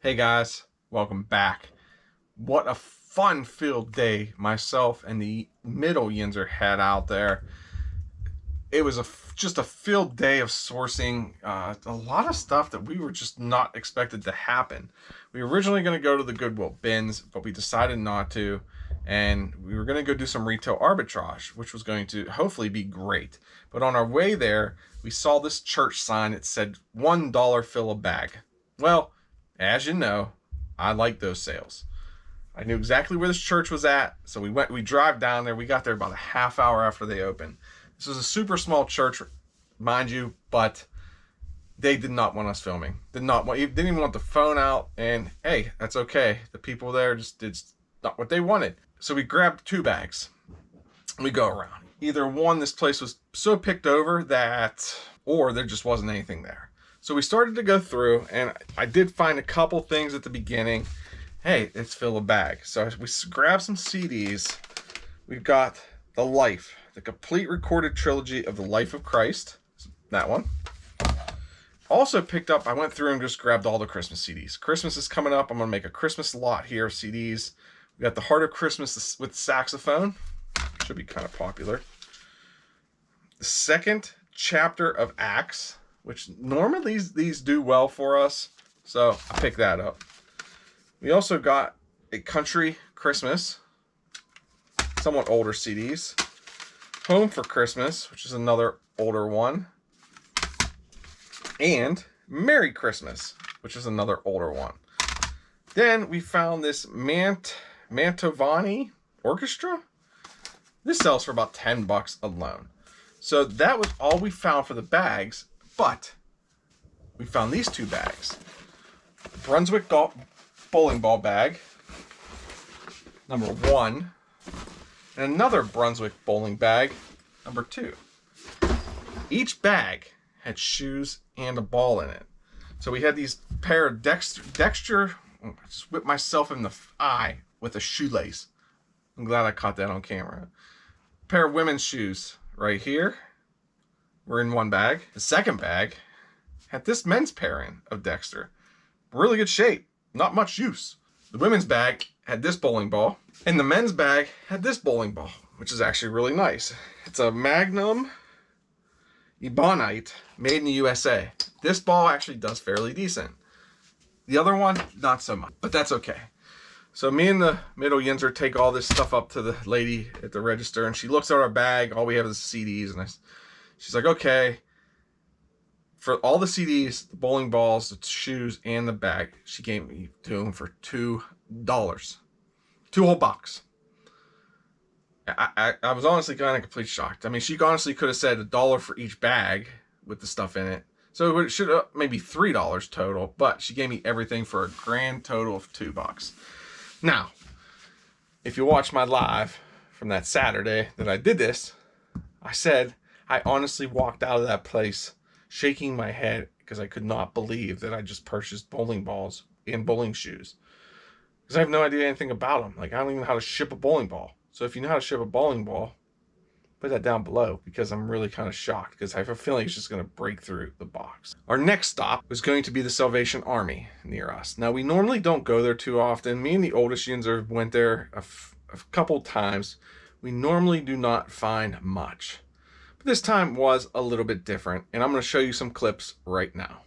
Hey guys, welcome back. What a fun-filled day myself and the middle Yinzer had out there. It was just a filled day of sourcing a lot of stuff that we were just not expected to happen. We were originally going to go to the Goodwill bins, but we decided not to, and we were going to go do some retail arbitrage, which was going to hopefully be great. But on our way there, we saw this church sign. It said $1 fill a bag. Well, as you know, I like those sales. I knew exactly where this church was at, so we drive down there. We got there about a half hour after they opened. This was a super small church, mind you, but they did not want us filming. Didn't even want the phone out, and hey, that's okay. The people there just did not what they wanted. So we grabbed 2 bags. We go around. Either one, this place was so picked over or there just wasn't anything there. So we started to go through, and I did find a couple things at the beginning. Hey, let's fill a bag. So we grabbed some CDs. We've got the complete recorded trilogy of the Life of Christ. That one. Also picked up, I went through and just grabbed all the Christmas CDs. Christmas is coming up. I'm going to make a Christmas lot here of CDs. We got the Heart of Christmas with saxophone. Should be kind of popular. The second chapter of Acts, which normally these do well for us, so I picked that up. We also got a Country Christmas, somewhat older CDs. Home for Christmas, which is another older one. And Merry Christmas, which is another older one. Then we found this Mantovani Orchestra. This sells for about $10 alone. So that was all we found for the bags, but we found these 2 bags. Brunswick bowling ball bag, number 1, and another Brunswick bowling bag, number 2. Each bag had shoes and a ball in it. So we had these pair of Dexter. I just whipped myself in the eye with a shoelace. I'm glad I caught that on camera. A pair of women's shoes right here were in one bag. The second bag had this men's pairing of Dexter. Really good shape, not much use. The women's bag had this bowling ball, and the men's bag had this bowling ball, which is actually really nice. It's a Magnum Ebonite made in the USA. This ball actually does fairly decent. The other one, not so much, but that's okay. So me and the middle Yinzer take all this stuff up to the lady at the register, and she looks at our bag. All we have is CDs, and she's like, okay, for all the CDs, the bowling balls, the shoes, and the bag, she gave me to them for $2. 2 whole bucks. I was honestly kind of completely shocked. I mean, she honestly could have said $1 for each bag with the stuff in it. So it should have maybe $3 total, but she gave me everything for a grand total of $2. Now, if you watch my live from that Saturday that I did this, I said I honestly walked out of that place shaking my head because I could not believe that I just purchased bowling balls and bowling shoes. Because I have no idea anything about them. Like, I don't even know how to ship a bowling ball. So if you know how to ship a bowling ball, put that down below, because I'm really kind of shocked because I have a feeling it's just going to break through the box. Our next stop was going to be the Salvation Army near us. Now, we normally don't go there too often. Me and the oldest Yinzer went there a couple times. We normally do not find much. But this time was a little bit different, and I'm going to show you some clips right now.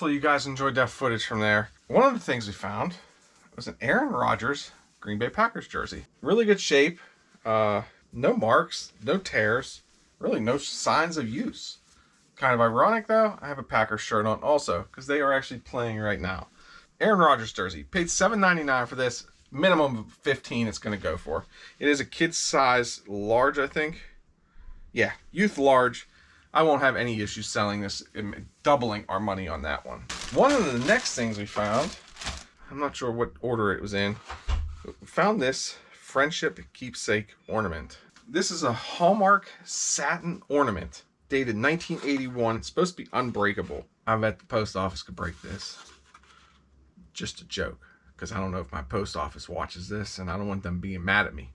hopefully you guys enjoyed that footage from there. One of the things we found was an Aaron Rodgers Green Bay Packers jersey. Really good shape. No marks, no tears, really no signs of use. Kind of ironic though, I have a Packers shirt on also, because they are actually playing right now. Aaron Rodgers jersey. Paid $7.99 for this. Minimum of $15 it's going to go for. It is a kid's size large, I think. Yeah, youth large. I won't have any issues selling this, doubling our money on that one. One of the next things we found, I'm not sure what order it was in. We found this friendship keepsake ornament. This is a Hallmark satin ornament, dated 1981. It's supposed to be unbreakable. I bet the post office could break this. Just a joke, because I don't know if my post office watches this, and I don't want them being mad at me.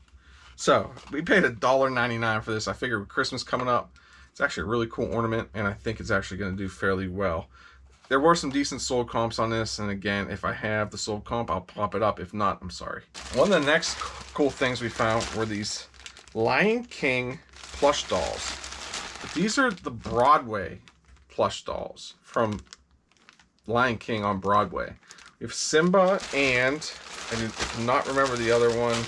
So we paid $1.99 for this. I figured with Christmas coming up, it's actually a really cool ornament, and I think it's actually going to do fairly well. There were some decent sold comps on this, and again, if I have the sold comp, I'll pop it up. If not, I'm sorry. One of the next cool things we found were these Lion King plush dolls. But these are the Broadway plush dolls from Lion King on Broadway. We have Simba and I cannot remember the other one.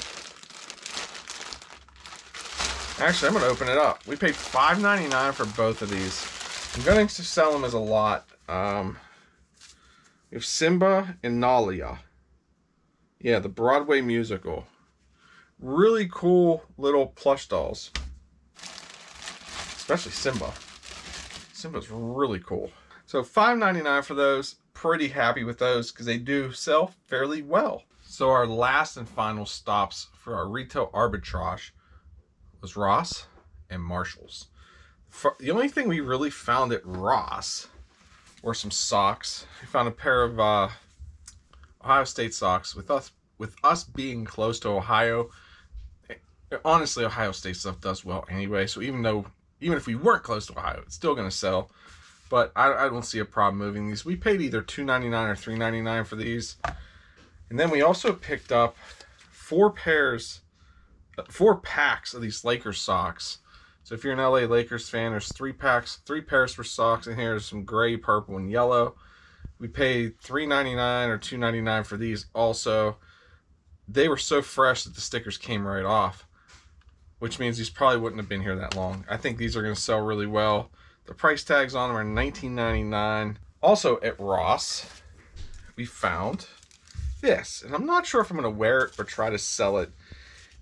Actually, I'm going to open it up. We paid $5.99 for both of these. I'm going to sell them as a lot. We have Simba and Nalia. Yeah, the Broadway musical. Really cool little plush dolls. Especially Simba. Simba's really cool. So $5.99 for those. Pretty happy with those because they do sell fairly well. So our last and final stops for our retail arbitrage was Ross and Marshall's. The only thing we really found at Ross were some socks. We found a pair of Ohio State socks. With us being close to Ohio, honestly, Ohio State stuff does well anyway. So even if we weren't close to Ohio, it's still going to sell. But I don't see a problem moving these. We paid either $2.99 or $3.99 for these. And then we also picked up 4 packs of these Lakers socks. So if you're an LA Lakers fan, there's 3 pairs for socks in here. There's some gray, purple, and yellow. We paid $3.99 or $2.99 for these also. They were so fresh that the stickers came right off, which means these probably wouldn't have been here that long. I think these are going to sell really well. The price tags on them are $19.99. Also at Ross, we found this, and I'm not sure if I'm going to wear it or try to sell it.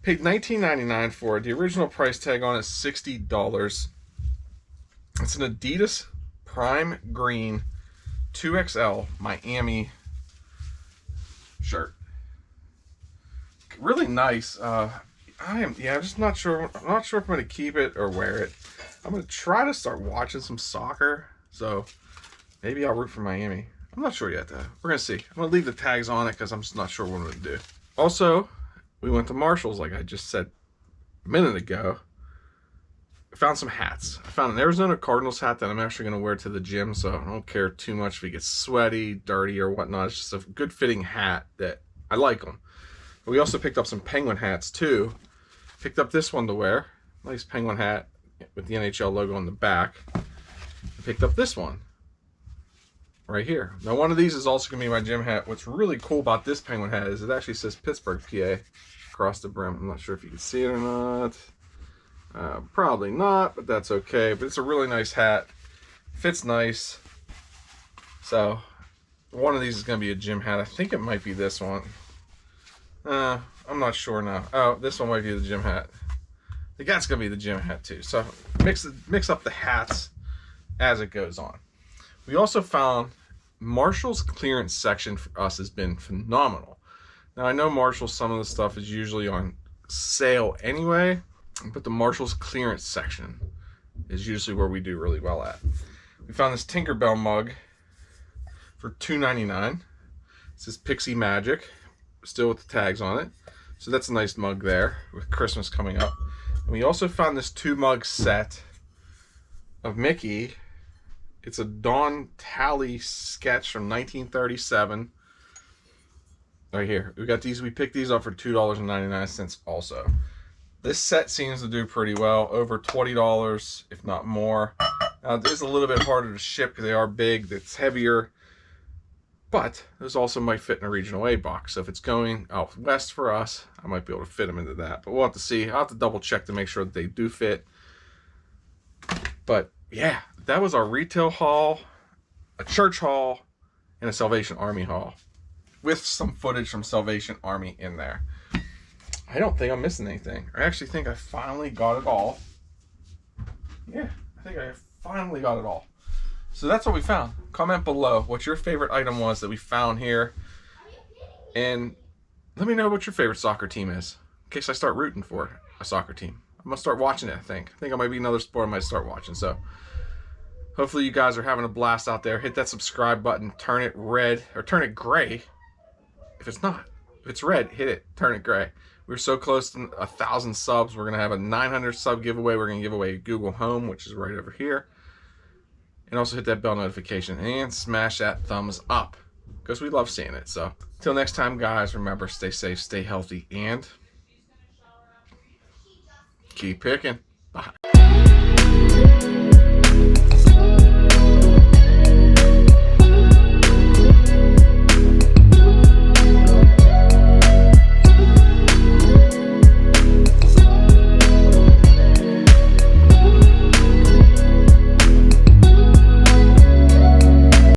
Paid $19.99 for it. The original price tag on it is $60. It's an Adidas Prime Green 2XL Miami shirt. Really nice. I'm just not sure. I'm not sure if I'm going to keep it or wear it. I'm going to try to start watching some soccer, so maybe I'll root for Miami. I'm not sure yet, though. We're going to see. I'm going to leave the tags on it because I'm just not sure what I'm going to do. Also, we went to Marshall's, like I just said a minute ago. I found some hats. I found an Arizona Cardinals hat that I'm actually going to wear to the gym, so I don't care too much if it gets sweaty, dirty, or whatnot. It's just a good-fitting hat that I like them. But we also picked up some Penguin hats, too. Picked up this one to wear. Nice Penguin hat with the NHL logo on the back. I picked up this one right here. Now one of these is also going to be my gym hat. What's really cool about this Penguin hat is it actually says Pittsburgh, PA across the brim. I'm not sure if you can see it or not. Probably not, but that's okay. But it's a really nice hat. Fits nice. So one of these is going to be a gym hat. I think it might be this one. I'm not sure now. Oh, this one might be the gym hat. I think that's going to be the gym hat too. So mix up the hats as it goes on. We also found Marshall's clearance section for us has been phenomenal. Now I know Marshall's, some of the stuff is usually on sale anyway, but the Marshall's clearance section is usually where we do really well at. We found this Tinkerbell mug for $2.99. It says Pixie Magic, still with the tags on it. So that's a nice mug there with Christmas coming up. And we also found this 2-mug set of Mickey. It's a Don Talley sketch from 1937. Right here. We got these. We picked these up for $2.99 also. This set seems to do pretty well. Over $20, if not more. Now, it is a little bit harder to ship because they are big. It's heavier. But those also might fit in a regional A box. So if it's going out west for us, I might be able to fit them into that. But we'll have to see. I'll have to double check to make sure that they do fit. But yeah, that was our retail haul, a church haul, and a Salvation Army haul, with some footage from Salvation Army in there. I don't think I'm missing anything. I actually think I finally got it all. Yeah, I think I finally got it all. So that's what we found. Comment below what your favorite item was that we found here. And let me know what your favorite soccer team is, in case I start rooting for a soccer team. I'm going to start watching it, I think. I think it might be another sport I might start watching. So hopefully you guys are having a blast out there. Hit that subscribe button. Turn it red, or turn it gray. If it's not. If it's red, hit it. Turn it gray. We're so close to 1,000 subs. We're going to have a 900 sub giveaway. We're going to give away Google Home, which is right over here. And also hit that bell notification and smash that thumbs up, because we love seeing it. So until next time, guys, remember, stay safe, stay healthy, and keep picking. Bye.